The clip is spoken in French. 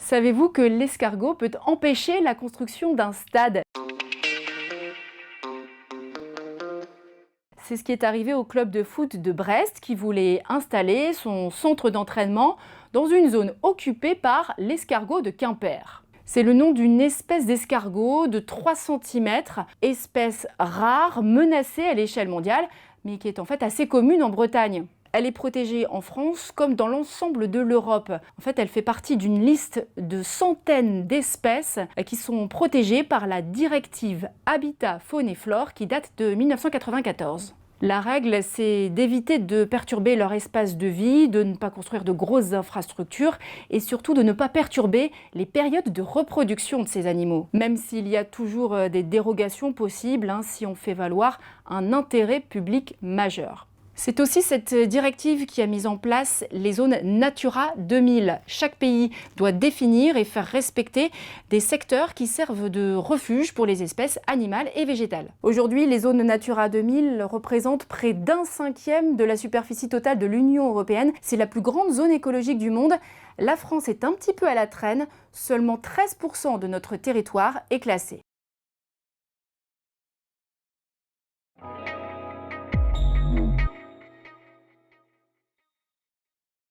Savez-vous que l'escargot peut empêcher la construction d'un stade? C'est ce qui est arrivé au club de foot de Brest qui voulait installer son centre d'entraînement dans une zone occupée par l'escargot de Quimper. C'est le nom d'une espèce d'escargot de 3 cm, espèce rare, menacée à l'échelle mondiale, mais qui est en fait assez commune en Bretagne. Elle est protégée en France comme dans l'ensemble de l'Europe. En fait, elle fait partie d'une liste de centaines d'espèces qui sont protégées par la directive Habitat, Faune et Flore qui date de 1994. La règle, c'est d'éviter de perturber leur espace de vie, de ne pas construire de grosses infrastructures et surtout de ne pas perturber les périodes de reproduction de ces animaux. Même s'il y a toujours des dérogations possibles si on fait valoir un intérêt public majeur. C'est aussi cette directive qui a mis en place les zones Natura 2000. Chaque pays doit définir et faire respecter des secteurs qui servent de refuge pour les espèces animales et végétales. Aujourd'hui, les zones Natura 2000 représentent près d'un cinquième de la superficie totale de l'Union européenne. C'est la plus grande zone écologique du monde. La France est un petit peu à la traîne. Seulement 13% de notre territoire est classé.